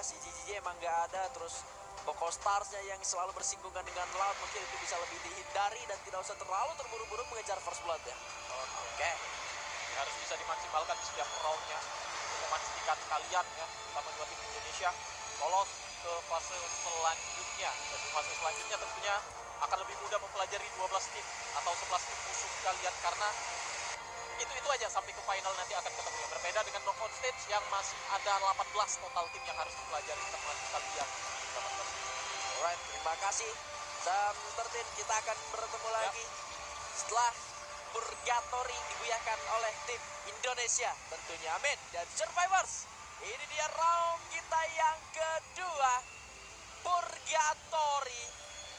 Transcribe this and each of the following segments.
si JJJ emang nggak ada, terus Boko Starsnya yang selalu bersinggungan dengan Loud, mungkin itu bisa lebih dihindari dan tidak usah terlalu terburu-buru mengejar first blood ya. Oke. Ini harus bisa dimaksimalkan di setiap roundnya untuk memastikan kalian ya, terutama dua tim Indonesia lolos ke fase selanjutnya. Dan di fase selanjutnya tentunya akan lebih mudah mempelajari 12 tim atau 11 tim musuh kalian, karena itu aja sampai ke final nanti akan ketemu. Yang berbeda dengan knockout stage yang masih ada 18 total tim yang harus dipelajari termasuk kalian. Alright, terima kasih. Dan 13 kita akan bertemu lagi setelah Purgatory dibuyarkan oleh tim Indonesia tentunya. Amin. Dan Survivors, ini dia round kita yang kedua, Purgatory,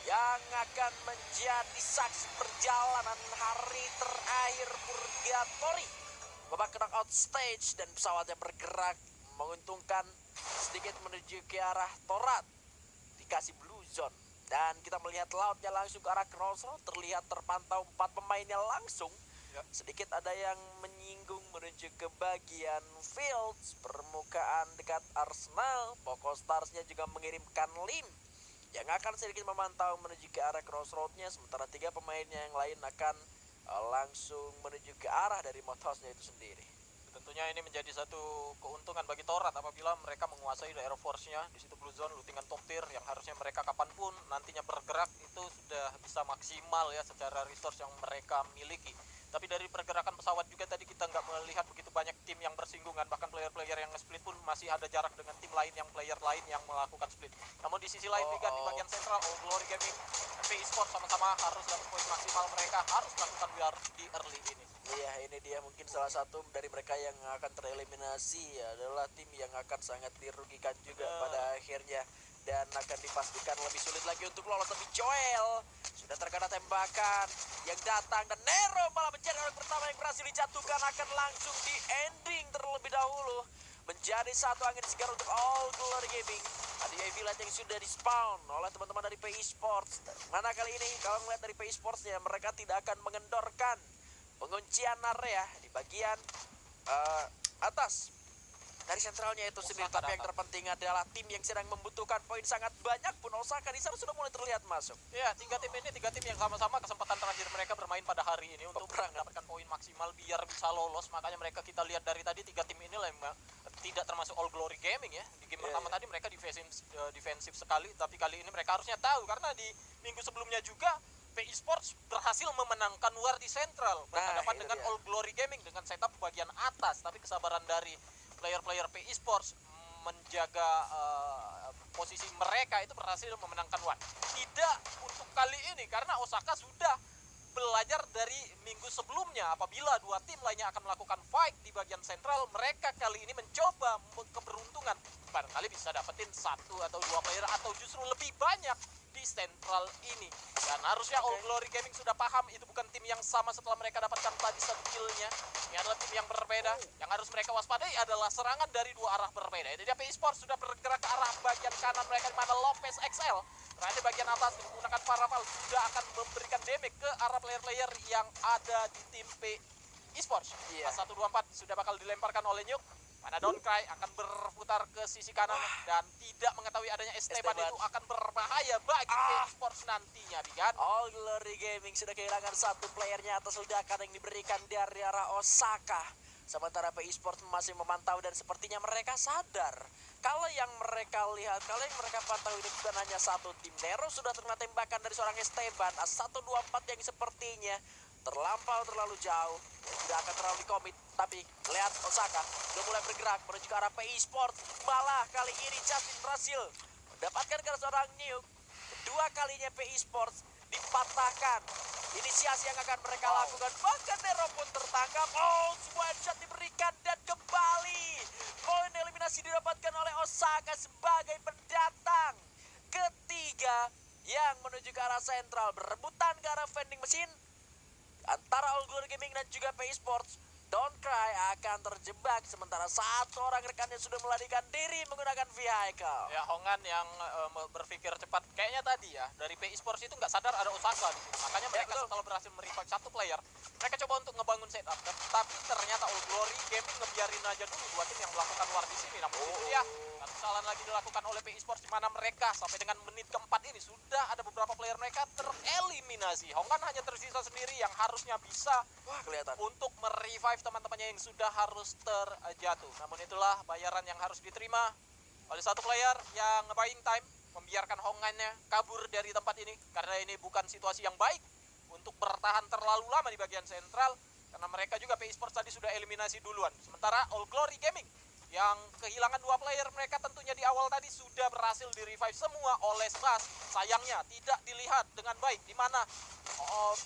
yang akan menjadi saksi perjalanan hari terakhir Purgatory. Babak knockout stage dan pesawatnya bergerak menguntungkan sedikit menuju ke arah Torat, dikasih blue zone. Dan kita melihat lautnya langsung ke arah crossroad, terlihat terpantau 4 pemainnya langsung. Sedikit ada yang menyinggung menuju ke bagian fields, permukaan dekat Arsenal. Boko Starsnya juga mengirimkan Lim yang akan sedikit memantau menuju ke arah crossroadnya, sementara 3 pemainnya yang lain akan langsung menuju ke arah dari Mothosnya itu sendiri. Tentunya ini menjadi satu keuntungan bagi Torat apabila mereka menguasai daerah force-nya. Di situ blue zone, lootingan top tier yang harusnya mereka kapanpun nantinya bergerak itu sudah bisa maksimal ya secara resource yang mereka miliki. Tapi dari pergerakan pesawat juga tadi kita nggak melihat begitu banyak tim yang bersinggungan, bahkan player-player yang split pun masih ada jarak dengan tim lain yang player lain yang melakukan split. Namun di sisi lain juga di bagian sentral, Glory Gaming, FP Esports sama-sama harus dapat poin maksimal, mereka harus melakukan WR di early ini. Iya, ini dia mungkin salah satu dari mereka yang akan tereliminasi adalah tim yang akan sangat dirugikan juga pada akhirnya, dan akan dipastikan lebih sulit lagi untuk lolos. Tapi Joel sudah terkena tembakan yang datang, dan Nero malah mencari orang pertama yang berhasil dijatuhkan, akan langsung di ending terlebih dahulu, menjadi satu angin segar untuk All Glory Gaming. Ada UAV light yang sudah di spawn oleh teman-teman dari PI Sports. Mana kali ini kalau melihat dari PI Sportsnya, mereka tidak akan mengendorkan penguncian area di bagian atas dari sentralnya itu sendiri. Tapi yang terpenting adalah tim yang sedang membutuhkan poin sangat banyak pun Osaka di sana sudah mulai terlihat masuk. Ya, tiga tim yang sama-sama kesempatan terakhir mereka bermain pada hari ini untuk mendapatkan poin maksimal biar bisa lolos. Makanya mereka kita lihat dari tadi tiga tim ini lah tidak termasuk All Glory Gaming ya. Di game pertama tadi mereka defensif sekali, tapi kali ini mereka harusnya tahu karena di minggu sebelumnya juga PI Sports berhasil memenangkan war di Central berhadapan dengan All Glory Gaming dengan setup bagian atas, tapi kesabaran dari player-player PI Sports menjaga posisi mereka itu berhasil memenangkan war. Tidak untuk kali ini karena Osaka sudah belajar dari minggu sebelumnya. Apabila dua tim lainnya akan melakukan fight di bagian sentral, mereka kali ini mencoba keberuntungan, barangkali bisa dapetin 1 atau 2 player atau justru lebih banyak di sentral ini. Dan harusnya All Glory Gaming sudah paham itu bukan tim yang sama setelah mereka dapatkan tadi satu kill-nya. Ini adalah tim yang berbeda. Yang harus mereka waspadai adalah serangan dari dua arah berbeda. Jadi PI Sports sudah bergerak ke arah bagian kanan mereka, di mana Lopez XL di bagian atas menggunakan Paraval sudah akan memberikan damage ke arah player-player yang ada di tim PI Esports. 124 sudah bakal dilemparkan oleh Nyuk. Mana Doncry akan berputar ke sisi kanan dan tidak mengetahui adanya Esteban itu akan berbahaya bagi PI Esports nantinya, Bigan. All Glory Gaming sudah kehilangan satu playernya atas ledakan yang diberikan dari arah Osaka. Sementara PI Esports masih memantau dan sepertinya mereka sadar kalau yang mereka lihat, kalau yang mereka pantau ini bukan hanya satu tim. Nero sudah terkena tembakan dari seorang Esteban, 124 yang sepertinya terlalu jauh, tidak akan terlalu komit. Tapi lihat Osaka sudah mulai bergerak menuju ke arah PI Sports. Malah kali ini Justin berhasil mendapatkan ke seorang Nuke. Kedua kalinya PI Sports dipatahkan inisiasi yang akan mereka lakukan. Bahkan Nero pun tertangkap. Sebuah headshot diberikan dan kembali poin eliminasi didapatkan oleh Osaka sebagai pendatang ketiga yang menuju ke arah sentral, berebutan ke arah vending machine antara All Glory Gaming dan juga PI Sports. Doncry akan terjebak sementara satu orang rekannya sudah melarikan diri menggunakan vehicle. Ya, Hongan yang berpikir cepat kayaknya tadi ya, dari PI Sports itu nggak sadar ada Osaka di sini. Makanya mereka setelah berhasil merevive satu player, mereka coba untuk ngebangun setup. Tapi ternyata All Glory Gaming ngebiarin aja dulu dua tim yang melakukan war di sini. Namun itu ya Satu kesalahan lagi dilakukan oleh PI Sports, di mana mereka sampai dengan menit keempat ini sudah ada beberapa player mereka tereliminasi. Hongan hanya tersisa sendiri yang harusnya bisa Kelihatan. untuk merevive teman-temannya yang sudah harus terjatuh. Namun itulah bayaran yang harus diterima oleh satu player yang buying time, membiarkan Hongannya kabur dari tempat ini karena ini bukan situasi yang baik untuk bertahan terlalu lama di bagian sentral, karena mereka juga PI Sports tadi sudah eliminasi duluan. Sementara All Glory Gaming yang kehilangan 2 player mereka tentunya di awal tadi sudah berhasil di revive semua oleh Smash. Sayangnya tidak dilihat dengan baik di mana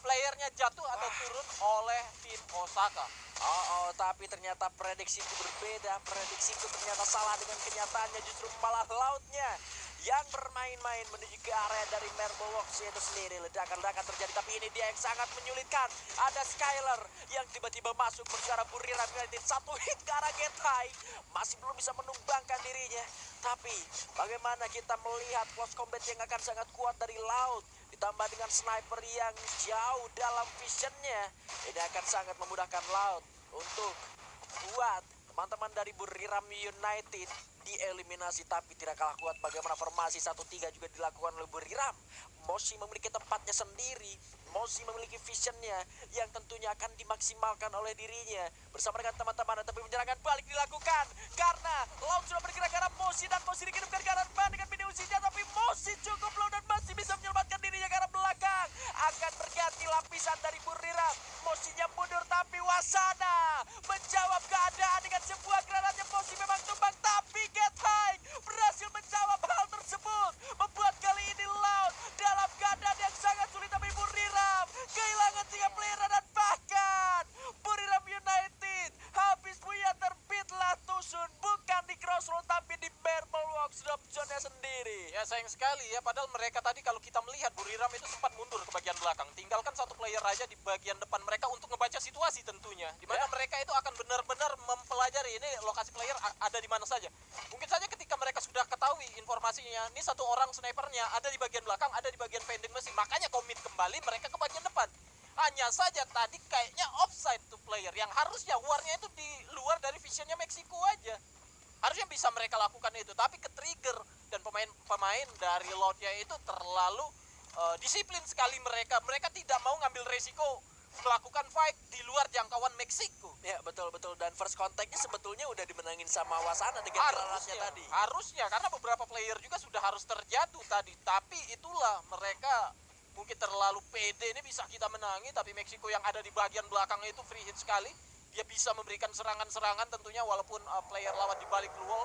playernya jatuh atau turun oleh tim Osaka. Tapi ternyata prediksiku berbeda. Prediksiku ternyata salah, dengan kenyataannya justru malah lautnya yang bermain-main menuju ke area dari Marble Works itu sendiri. Ledakan-ledakan terjadi, tapi ini dia yang sangat menyulitkan. Ada Skyler yang tiba-tiba masuk mengarah Buriram United. Satu hit ke arah Gethai, masih belum bisa menumbangkan dirinya. Tapi bagaimana kita melihat close combat yang akan sangat kuat dari laut, ditambah dengan sniper yang jauh dalam visionnya, ini akan sangat memudahkan laut untuk buat teman-teman dari Buriram United dieliminasi. Tapi tidak kalah kuat bagaimana formasi 1-3 juga dilakukan oleh Buriram. Moshi memiliki tempatnya sendiri, Moshi memiliki visionnya yang tentunya akan dimaksimalkan oleh dirinya bersama dengan teman-teman. Tapi penyerangan balik dilakukan karena laut sudah bergerak ke arah Moshi, dan Moshi dikirimkan ke arah depan dengan mini usinya, tapi Moshi cukup low dan masih bisa menyelamatkan dirinya ke arah belakang. Akan berganti lapisan dari Buriram. Moshinya mundur, tapi Wasana menjawab keadaan dengan sebuah granatnya. Moshi memang tumbang, tapi Gethai berhasil menjawab hal tersebut, membuat kali ini laut dalam keadaan yang sangat sulit. Tapi Buriram kehilangan 3 player, dan bahkan Buriram United habis punya terbitlah Tusun, bukan di Crossroad tapi di Marble Works drop zone-nya sendiri. Ya sayang sekali ya, padahal mereka tadi kalau kita melihat Buriram itu sempat mundur ke bagian belakang, tinggalkan satu player aja di bagian depan mereka untuk ngebaca situasi tentunya, di mana mereka itu akan benar-benar mempelajari ini lokasi player ada di mana saja. Mungkin saja ketika mereka sudah ketahui informasinya, ini satu orang snipernya ada di bagian belakang, ada di bagian vending mesin, makanya komit kembali mereka ke bagian depan. Hanya saja tadi kayaknya offside tuh player yang harusnya warnya itu di luar dari visionnya Meksiko aja. Harusnya bisa mereka lakukan itu, tapi ke trigger, dan pemain dari Loudnya itu terlalu disiplin sekali mereka. Mereka tidak mau ngambil resiko melakukan fight di luar jangkauan Meksiko. Ya betul-betul, dan first contact-nya sebetulnya udah dimenangin sama Wasana dengan granatnya tadi. Harusnya, karena beberapa player juga sudah harus terjatuh tadi. Tapi itulah mereka mungkin terlalu pede, ini bisa kita menangi, tapi Meksiko yang ada di bagian belakang itu free hit sekali. Dia bisa memberikan serangan-serangan tentunya walaupun player lawan di balik wall,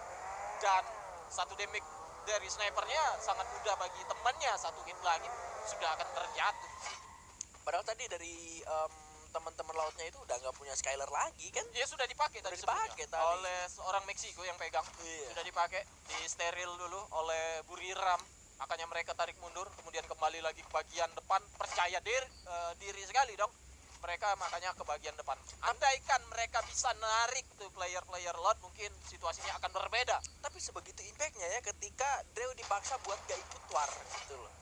dan satu damage dari snipernya sangat mudah bagi temannya. Satu hit lagi sudah akan terjatuh. Padahal tadi dari teman-teman lautnya itu udah nggak punya Skyler lagi kan? Dia sudah dipakai tadi Dipakai tadi oleh seorang Meksiko yang pegang. Iya. Sudah dipakai, di steril dulu oleh Buriram. Makanya mereka tarik mundur, kemudian kembali lagi ke bagian depan. Percaya diri sekali dong mereka, makanya ke bagian depan. Andaikan mereka bisa narik tuh player-player lot, mungkin situasinya akan berbeda. Tapi sebegitu impactnya ya ketika Dew dipaksa buat gak ikut war gitu loh.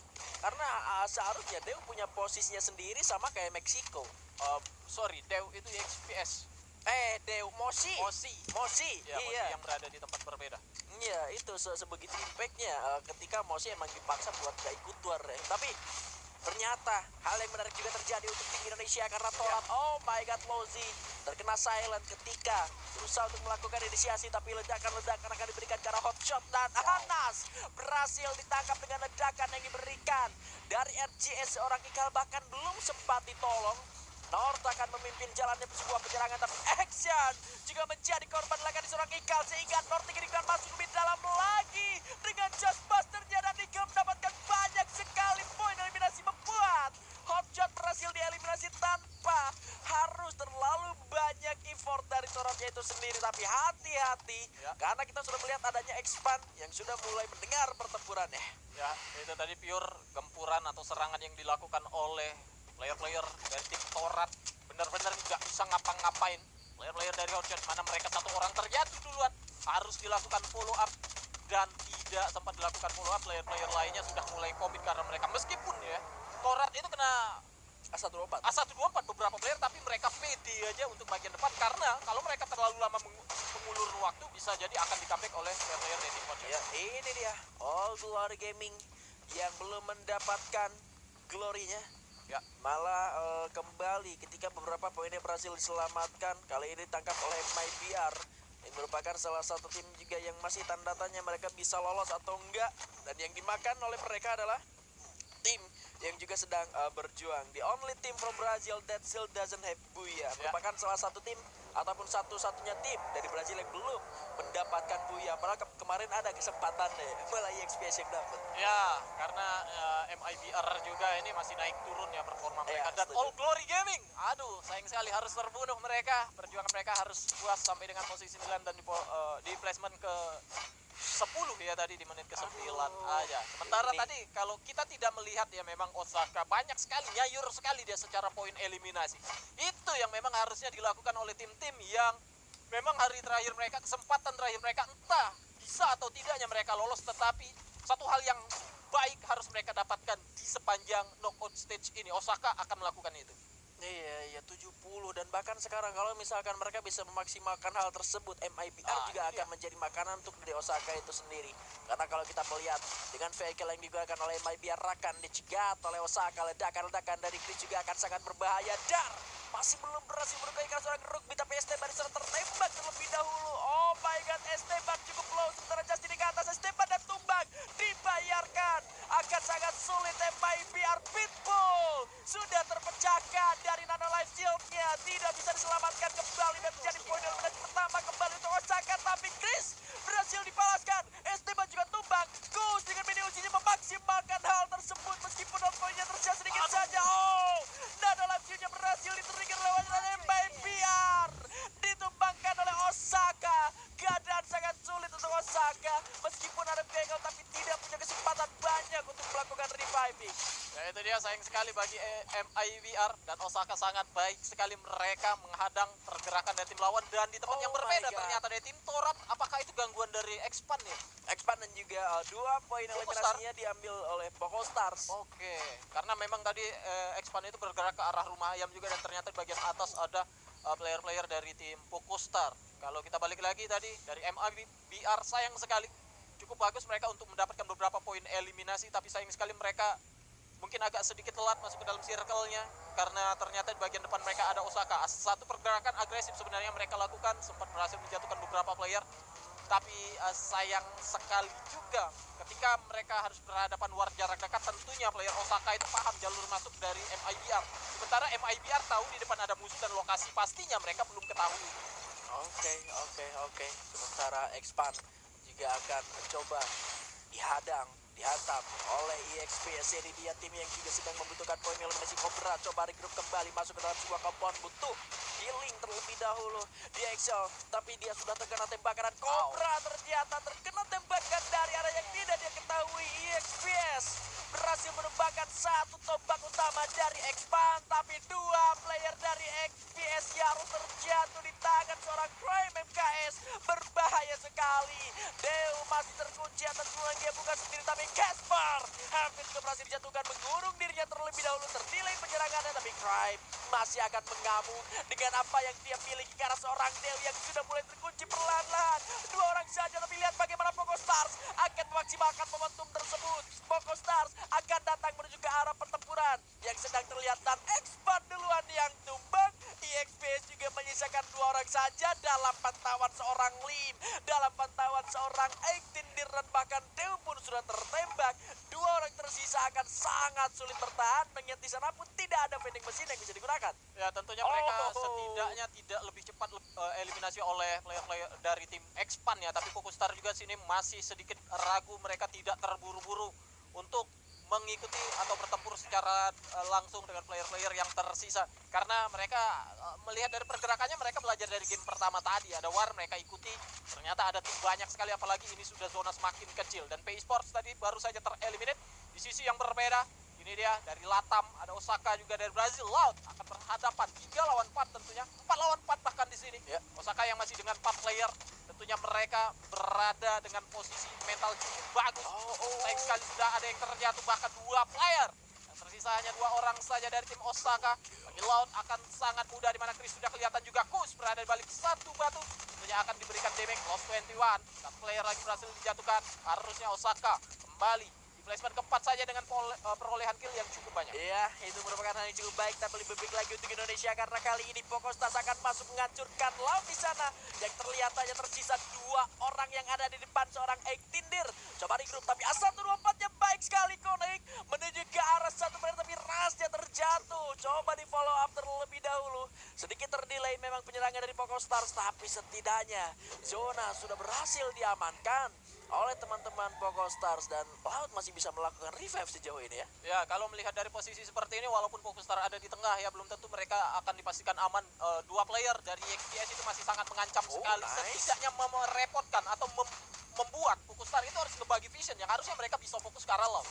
Karena seharusnya Dew punya posisinya sendiri sama kayak Meksiko. Sorry, Dew itu XPS. Dew, Moshi. Ya, Iya. yang berada di tempat berbeda. Iya, itu sebegitu impactnya ketika Moshi emang dipaksa buat gak ikut war ya. Tapi ternyata hal yang menarik juga terjadi untuk tim Indonesia karena Torat, oh my god, Lozi terkena silent ketika berusaha untuk melakukan inisiasi, tapi ledakan-ledakan akan diberikan ke arah hotshot, dan Anas berhasil ditangkap dengan ledakan yang diberikan dari RGS. Seorang Ikal bahkan belum sempat ditolong. North akan memimpin jalannya sebuah penyerangan, tapi Action juga menjadi korban laga di seorang Ikal, sehingga North ingin masuk lebih dalam lagi dengan Just Busternya, dan Ikal mendapatkan banyak sekali poin eliminasi, membuat Hotshot berhasil dieliminasi tanpa harus terlalu banyak effort dari Torotnya itu sendiri. Tapi hati-hati karena kita sudah melihat adanya Expand yang sudah mulai mendengar pertempurannya. Ya, itu tadi pure gempuran atau serangan yang dilakukan oleh player-player dari tim Torat. Benar-benar nggak bisa ngapa-ngapain. Player-player dari Hotshot, mana mereka satu orang terjatuh duluan, harus dilakukan follow up, dan tidak sempat dilakukan follow up. Player-player lainnya sudah mulai komit karena mereka, meskipun ya Torat itu kena A124 beberapa player, tapi mereka pede aja untuk bagian depan, karena kalau mereka terlalu lama ulur waktu bisa jadi akan di comeback oleh player dari tim Porsche. Ya, ini dia All Glory Gaming yang belum mendapatkan glorinya. Ya. Malah kembali ketika beberapa poinnya berhasil diselamatkan. Kali ini ditangkap oleh MyBR. Ini merupakan salah satu tim juga yang masih tanda tanya mereka bisa lolos atau enggak. Dan yang dimakan oleh mereka adalah tim yang juga sedang berjuang. The only team from Brazil that still doesn't have Booyah. Merupakan salah satu tim ataupun satu-satunya tim dari Brazil yang belum mendapatkan Booyah. Padahal kemarin ada kesempatan deh, malah EXPS yang dapat. Ya, karena MIBR juga ini masih naik turun ya performa mereka. Dan setuju. All Glory Gaming, aduh sayang sekali harus terbunuh mereka. Perjuangan mereka harus puas sampai dengan posisi 9 dan di placement ke 10 ya tadi di menit ke-9 aja. Sementara Ini. tadi kalau kita tidak melihat ya memang Osaka banyak sekali, nyayur sekali dia secara poin eliminasi. Itu yang memang harusnya dilakukan oleh tim-tim yang memang hari terakhir mereka, kesempatan terakhir mereka entah bisa atau tidaknya mereka lolos, tetapi satu hal yang baik harus mereka dapatkan di sepanjang knockout stage ini. Osaka akan melakukan itu. Iya 70 dan bahkan sekarang kalau misalkan mereka bisa memaksimalkan hal tersebut, MIBR juga akan menjadi makanan untuk dari Osaka itu sendiri. Karena kalau kita melihat dengan vehicle yang digunakan oleh MIBR akan dicegat oleh Osaka, ledakan-ledakan dari Chris juga akan sangat berbahaya. Dar masih belum berhasil merugikan seorang rugby, tapi Esteban disuruh tertembak terlebih dahulu. Oh my god, Esteban cukup low, sementara Justin ke atas, Esteban dan tumbang dibayarkan. Akan sangat sulit MIBR. Pitbull sudah terpecahkan dari Nano Life Shield-nya, tidak bisa diselamatkan kembali dan menjadi poin eliminasi pertama kembali untuk Osaka, tapi Chris berhasil dibalaskan. Esteban juga tumbang. Gus dengan mini ujinya memaksimalkan hal tersebut meskipun poinnya tersisa sedikit saja. Oh, Nano Life Shield-nya berhasil diterigger oleh MIBR, ditumbangkan oleh Osaka. Keadaan sangat sulit untuk Osaka meskipun ada vehicle tapi tidak punya kesempatan banyak untuk melakukan reviving. Ya itu dia, sayang sekali bagi MIBR, dan Osaka sangat baik sekali mereka menghadang pergerakan dari tim lawan, dan di tempat yang berbeda ternyata dari tim Torat. Apakah itu gangguan dari Expand ya? Expand dan juga 2 poin eliminasinya diambil oleh Poco Stars. Oke, karena memang tadi Expand itu bergerak ke arah rumah ayam juga, dan ternyata di bagian atas ada player-player dari tim Pokostar. Kalau kita balik lagi tadi dari MIBR, sayang sekali cukup bagus mereka untuk mendapatkan beberapa poin eliminasi, tapi sayang sekali mereka mungkin agak sedikit telat masuk ke dalam circle-nya, karena ternyata di bagian depan mereka ada Osaka. Satu pergerakan agresif sebenarnya mereka lakukan, sempat berhasil menjatuhkan beberapa player, tapi sayang sekali juga ketika mereka harus berhadapan war jarak dekat. Tentunya player Osaka itu paham jalur masuk dari MIBR, sementara MIBR tahu di depan ada musuh dan lokasi pastinya mereka belum ketahui. Oke. Sementara Expand juga akan mencoba dihantam oleh EXPS. Ini dia tim yang juga sedang membutuhkan poin eliminasi. Cobra coba regroup kembali masuk ke dalam sebuah compound, butuh healing terlebih dahulu di Excel, tapi dia sudah terkena tembakan, dan Cobra ternyata terkena tembakan dari arah yang tidak dia ketahui. EXPS berhasil menumbangkan satu tombak utama dari Expand, tapi 2 player dari XPS harus terjatuh di tangan seorang Crime MKS. Berbahaya sekali. Deo masih terkunci atas ruang, dia bukan sendiri, tapi Casper hampir juga berhasil dijatuhkan, mengurung dirinya terlebih dahulu, terdelay penyerangannya, tapi Crime masih akan mengamuk dengan apa yang dia miliki karena seorang Deo yang sudah mulai terkunci perlahan-lahan. 2 orang saja, tapi lihat bagaimana Poco Stars akan memaksimalkan momentum tersebut. Poco Stars akan datang menuju ke arah pertempuran yang sedang terlihat, dan Expand duluan yang tumbang. EXPS juga menyisakan 2 orang saja dalam pantauan seorang Lim, dalam pantauan seorang Eitindir, dan bahkan Deo pun sudah tertembak. 2 orang tersisa akan sangat sulit bertahan, mengingat di sana pun tidak ada vending mesin yang bisa digunakan. Ya tentunya mereka setidaknya tidak lebih cepat eliminasi oleh player-player dari tim Expand ya, tapi Pokostar juga sini masih sedikit ragu, mereka tidak terburu-buru untuk mengikuti atau bertempur secara langsung dengan player-player yang tersisa, karena mereka melihat dari pergerakannya, mereka belajar dari game pertama tadi, ada war mereka ikuti, ternyata ada tim banyak sekali, apalagi ini sudah zona semakin kecil, dan PI Sports tadi baru saja tereliminate. Di sisi yang berbeda, ini dia dari Latam, ada Osaka juga dari Brazil. Loud akan berhadapan 3 lawan 4 tentunya, 4 lawan 4 bahkan di sini. Osaka yang masih dengan 4 player, tentunya mereka berada dengan posisi mental cukup bagus. Sayang sekali sudah ada yang terjatuh, bahkan 2 player. Yang tersisa hanya 2 orang saja dari tim Osaka. Bagi Loud akan sangat mudah, dimana Chris sudah kelihatan juga Kus berada di balik satu batu. tentunya akan diberikan damage. Lost 21, satu player lagi berhasil dijatuhkan. Harusnya Osaka kembali di placement keempat saja dengan perolehan kill yang cukup banyak. Iya, itu merupakan hal yang cukup baik, tapi lebih baik lagi untuk Indonesia karena kali ini Pokostas akan masuk menghancurkan laut di sana. Yang terlihat hanya tersisa 2 orang yang ada di depan seorang Ektindir. Coba di grup, tapi A124-nya baik sekali Konik menuju ke arah satu player, tapi rasnya terjatuh. Coba di follow up terlebih dahulu. Sedikit terdelay memang penyerangan dari Pokostars, tapi setidaknya zona sudah berhasil diamankan oleh teman-teman Pokostars dan Laut masih bisa melakukan revive sejauh ini ya. Ya, kalau melihat dari posisi seperti ini, walaupun Pokostar ada di tengah ya, belum tentu mereka akan dipastikan aman. 2 player dari XPS itu masih sangat mengancam sekali. Nice. Setidaknya merepotkan atau membuat Pokostar itu harus ngebagi vision yang harusnya mereka bisa fokus ke arah laut.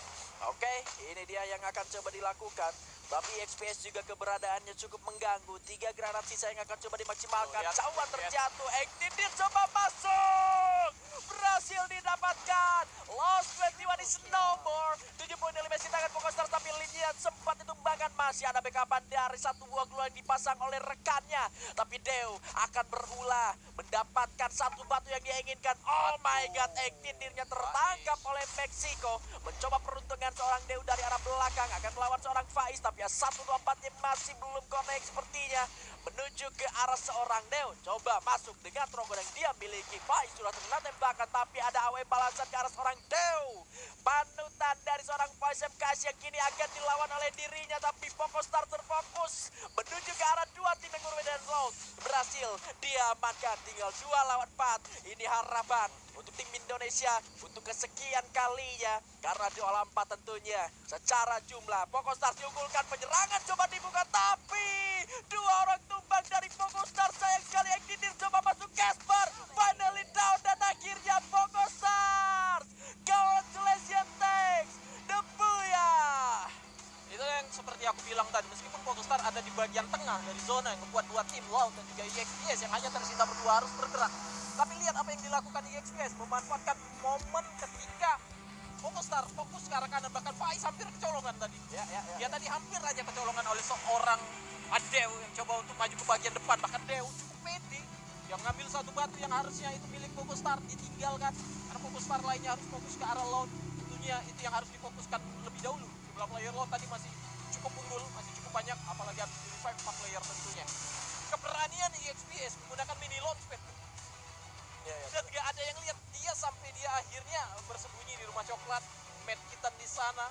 Oke, ini dia yang akan coba dilakukan. Tapi XPS juga keberadaannya cukup mengganggu. 3 granat sisa yang akan coba dimaksimalkan. Lihat, Cawan XPS. terjatuh. Ektindir coba masuk. Berhasil didapatkan. Lost 21 is no more. 7 poin eliminasi tangan Pokostars, tapi Linian sempat ditumbangkan. Masih ada backupan dari satu buah glue yang dipasang oleh rekannya. Tapi Deo akan berulah mendapatkan satu batu yang dia inginkan. Oh my god, Ektindirnya tertangkap oleh Meksiko. Mencoba peruntungan seorang Deo dari arah belakang. Akan melawan seorang Faiz, tapi ya 124-nya masih belum connect sepertinya. Menuju ke arah seorang Deo. Coba masuk dengan trogol yang dia miliki. Faiz sudah terkena tembakan, tapi ada AW balasan ke arah seorang Deo. Panutan dari seorang Faiz MKS yang kini akan dilawan oleh dirinya, tapi Pokostar terfokus menuju ke arah 2 tim yang berbeda dan Laut. Berhasil diamankan, tinggal 2 lawan 4. Ini harapan untuk tim Indonesia untuk kesekian kalinya, karena di olah 4 tentunya secara jumlah Pokostars diunggulkan. Penyerangan coba dibuka, tapi 2 orang tumbang dari Pokostars. Sayang sekali Ektindir coba masuk. Casper finally down, dan akhirnya Pokostars congratulations, thanks the Booyah. Itu yang seperti aku bilang tadi, meskipun Pokostar ada di bagian tengah dari zona yang membuat 2 tim Laut dan juga EXPS yang hanya tersisa berdua harus bergerak. Tapi lihat apa yang dilakukan EXPS, memanfaatkan momen ketika Pokostar fokus ke arah kanan, bahkan Faiz hampir kecolongan tadi. Dia tadi hampir aja kecolongan oleh seorang Adeu yang coba untuk maju ke bagian depan. Bahkan Deu cukup pede yang ngambil satu batu yang harusnya itu milik Pokostar, ditinggalkan karena Pokostar lainnya harus fokus ke arah Laut. Tentunya itu yang harus difokuskan lebih dahulu. Jumlah player Laut tadi masih cukup unggul, masih cukup banyak, apalagi harus di revive 4 player tentunya. Keberanian EXPS menggunakan mini launchpad. Dan gak ada yang lihat dia sampai dia akhirnya bersembunyi di rumah coklat. Matt Kitan di sana,